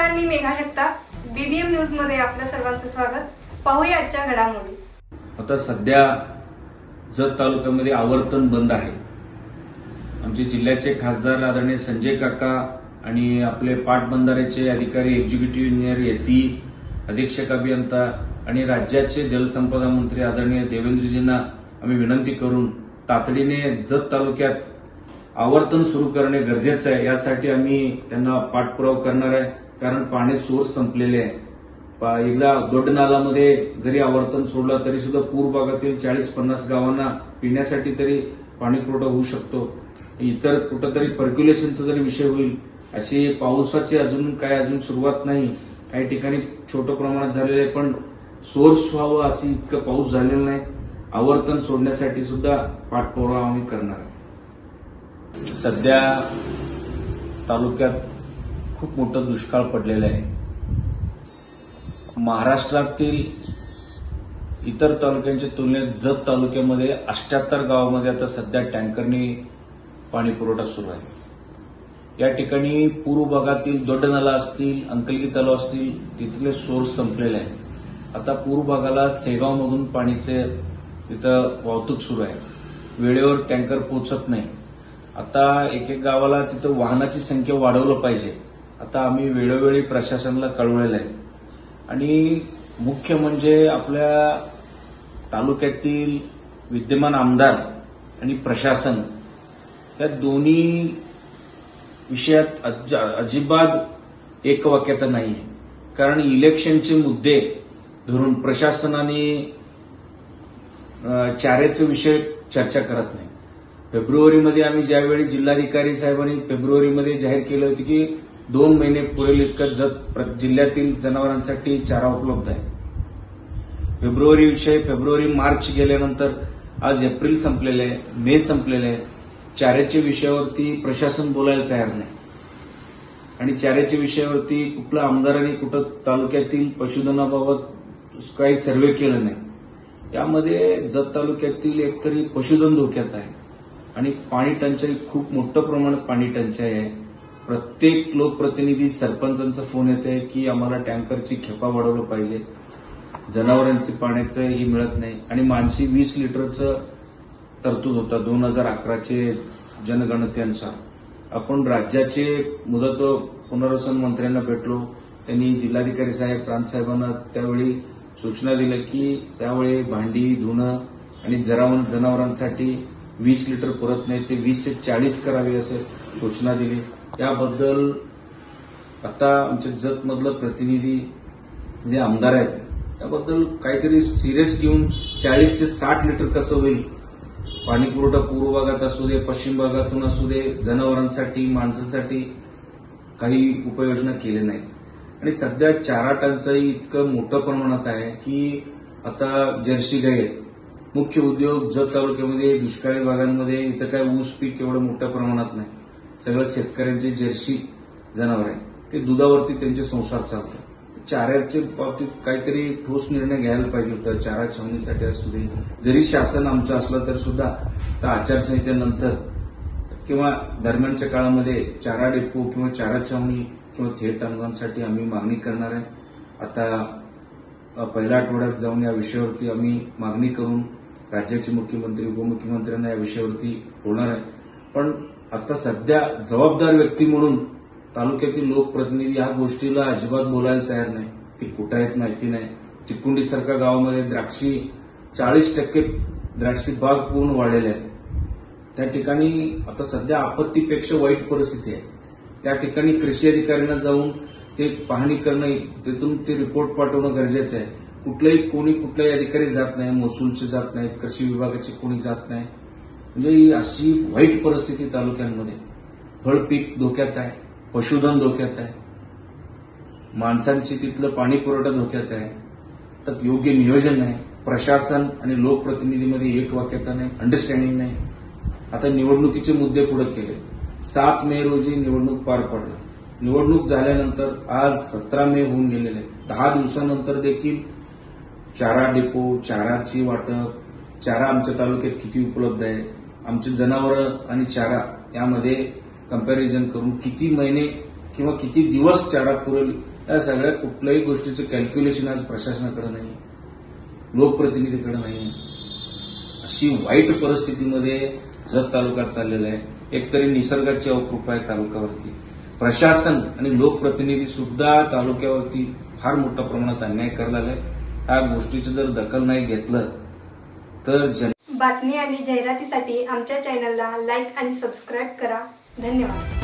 नमस्कार, मी Megha Jagtap. BBM news मध्ये आपल्या सर्वांचं स्वागत. पाहूया आजच्या घडामोडी. आता सध्या जत तालुक्यामध्ये आवर्तन बंद आहे. आमचे जिल्ह्याचे खासदार आदरणीय संजय काका आणि आपले पाटबंधाऱ्याचे अधिकारी एक्झिक्युटिव्ह इंजिनियर एसई अधीक्षक अभियंता आणि राज्याचे जलसंपदा मंत्री आदरणीय देवेंद्रजींना आम्ही विनंती करून तातडीने जत तालुक्यात आवर्तन सुरू करणे गरजेचं आहे. यासाठी आम्ही त्यांना पाठपुरावा करणार आहे. कारण पाणी सोर्स संपलेले आहे. एकदा दोडनालामध्ये जरी आवर्तन सोडलं तरी सुद्धा पूर भागातील 40-50 गावांना पिण्यासाठी तरी पाणी पुरवठा होऊ शकतो. इतर कुठंतरी पर्क्युलेशनचा जरी विषय होईल, अशी पावसाची अजून सुरुवात नाही. काही ठिकाणी छोट्या प्रमाणात झालेले आहे, पण सोर्स व्हावं अशी इतकं पाऊस झालेला नाही. आवर्तन सोडण्यासाठी सुद्धा पाठपुरावा आम्ही करणार आहे. सध्या तालुक्यात खूप मोठं दुष्काळ पडलेलं आहे. महाराष्ट्रातील इतर तालुक्यांच्या तुलनेत जत तालुक्यामध्ये 78 गावामध्ये आता सध्या टँकरने पाणी पुरवठा सुरू आहे. या ठिकाणी पूर्व भागातील दोड्डनाला असतील, अंकलगी तलाव असतील, तिथले सोर्स संपलेले आहे. आता पूर्व भागाला सेगावमधून पाणीचे तिथं वाहतूक सुरू आहे. वेळेवर टँकर पोहोचत नाही. आता एक गावाला तिथं वाहनाची संख्या वाढवलं पाहिजे. आता आम्ही वेळोवेळी प्रशासनाला कळवलेलं आहे. आणि मुख्य म्हणजे आपल्या तालुक्यातील विद्यमान आमदार आणि प्रशासन या दोन्ही विषयात अजिबात एकवाक्यता नाही आहे. कारण इलेक्शनचे मुद्दे धरून प्रशासनाने चाऱ्याचे विषय चर्चा करत नाही. फेब्रुवारीमध्ये आम्ही ज्यावेळी जिल्हाधिकारी साहेबांनी फेब्रुवारीमध्ये जाहीर केलं होतं की 2 महिने पुरेल इतकं जत जिल्ह्यातील जनावरांसाठी चारा उपलब्ध आहे. फेब्रुवारी मार्च गेल्यानंतर आज एप्रिल संपलेले आहे, मे संपलेले आहे. चाऱ्याच्या विषयावरती प्रशासन बोलायला तयार नाही. आणि चाऱ्याच्या विषयावरती कुठल्या आमदारांनी कुठं तालुक्यातील पशुधनाबाबत काही सर्व्हे केलं नाही. यामध्ये जत तालुक्यातील एकतरी पशुधन धोक्यात आहे आणि पाणी टंचाई, खूप मोठ्या प्रमाणात पाणी टंचाई आहे. प्रत्येक लोकप्रतिनिधी सरपंचांचा फोन येते की आम्हाला टँकरची खेपा वाढवलं पाहिजे. जनावरांची पाण्याचं ही मिळत नाही. आणि मानसी 20 लिटरचं तरतूद होता 2011चे जनगणनेनुसार. आपण राज्याचे मुदत पुनर्वसन मंत्र्यांना भेटलो. त्यांनी जिल्हाधिकारी साहेब, प्रांत साहेबांना त्यावेळी सूचना दिल्या की त्यावेळी भांडी धुणं आणि जनावरांसाठी 20 लिटर पुरत नाही, ते 20 ते 40 करावे असे सूचना दिली. त्याबद्दल आता आमच्या जतमधलं प्रतिनिधी जे आमदार आहेत त्याबद्दल काहीतरी सिरियस घेऊन 40 ते 60 लिटर कसं होईल पाणी पुरवठा पूर्व भागात असू दे, पश्चिम भागातून असू दे, जनावरांसाठी, माणसांसाठी काही उपाययोजना केल्या नाहीत. आणि सध्या चारा टंचाई इतकं मोठ्या प्रमाणात आहे की आता जर्सी गाई आहेत. मुख्य उद्योग जत तालुक्यामध्ये दुष्काळी भागांमध्ये इथं काय ऊस पीक एवढं मोठ्या प्रमाणात नाही. सगळं शेतकऱ्यांचे जर्सी जनावर आहे, ते दुधावरती त्यांचे संसार चालतात. चाऱ्याच्या बाबतीत काहीतरी ठोस निर्णय घ्यायला पाहिजे होता. चारा छावणीसाठी असू दे, जरी शासन आमचं असलं तर सुद्धा त्या आचारसंहितेनंतर किंवा दरम्यानच्या काळामध्ये चारा डेपो किंवा चारा छावणी किंवा थेट अनुदानासाठी आम्ही मागणी करणार आहे. आता पहिल्या आठवड्यात जाऊन या विषयावरती आम्ही मागणी करून राज्याचे मुख्यमंत्री, उपमुख्यमंत्र्यांना या विषयावरती बोलणार आहे. पण आता सध्या जबाबदार व्यक्ती म्हणून तालुक्यातील लोकप्रतिनिधी ह्या गोष्टीला अजिबात बोलायला तयार नाही. ती कुठं आहेत माहिती नाही. तिकुंडीसारख्या गावामध्ये 40% द्राक्षी बाग पूर्ण वाढलेले आहेत. त्या ठिकाणी आता सध्या आपत्तीपेक्षा वाईट परिस्थिती आहे. त्या ठिकाणी कृषी अधिकाऱ्यांना जाऊन ते पाहणी करणं, तिथून ते रिपोर्ट पाठवणं गरजेचं आहे. कुठलाही अधिकारी जात नाही, महसूलचे जात नाहीत, कृषी विभागाचे कोणी जात नाही. म्हणजे अशी वाईट परिस्थिती तालुक्यांमध्ये. फळपीक धोक्यात आहे, पशुधन धोक्यात आहे, माणसांची तिथलं पाणी पुरवठा धोक्यात आहे. तर योग्य नियोजन नाही. प्रशासन आणि लोकप्रतिनिधीमध्ये एकवाक्यता नाही, अंडरस्टँडिंग नाही. आता निवडणुकीचे मुद्दे पुढे केले. 7 मे रोजी निवडणूक पार पडली. निवडणूक झाल्यानंतर आज 17 मे होऊन गेलेले. 10 दिवसानंतर देखील चारा डेपो, चाराची वाटप, चारा आमच्या तालुक्यात किती उपलब्ध आहे, आमचे जनावरं आणि चारा यामध्ये कंपॅरिझन करून किती महिने किंवा किती दिवस चारा पुरेल या सगळ्या कुठल्याही गोष्टीचं कॅल्क्युलेशन आज प्रशासनाकडे नाही, लोकप्रतिनिधीकडे नाही. अशी वाईट परिस्थितीमध्ये जत तालुका चाललेला आहे. एकतरी निसर्गाची अवकृपा आहे तालुक्यावरती, प्रशासन आणि लोकप्रतिनिधी सुद्धा तालुक्यावरती फार मोठ्या प्रमाणात अन्याय करायला लागलाय. ह्या गोष्टीचं जर दखल नाही घेतलं तर बातमी आणि जाहिरातीसाठी आमच्या चॅनलला लाईक आणि सबस्क्राईब करा. धन्यवाद.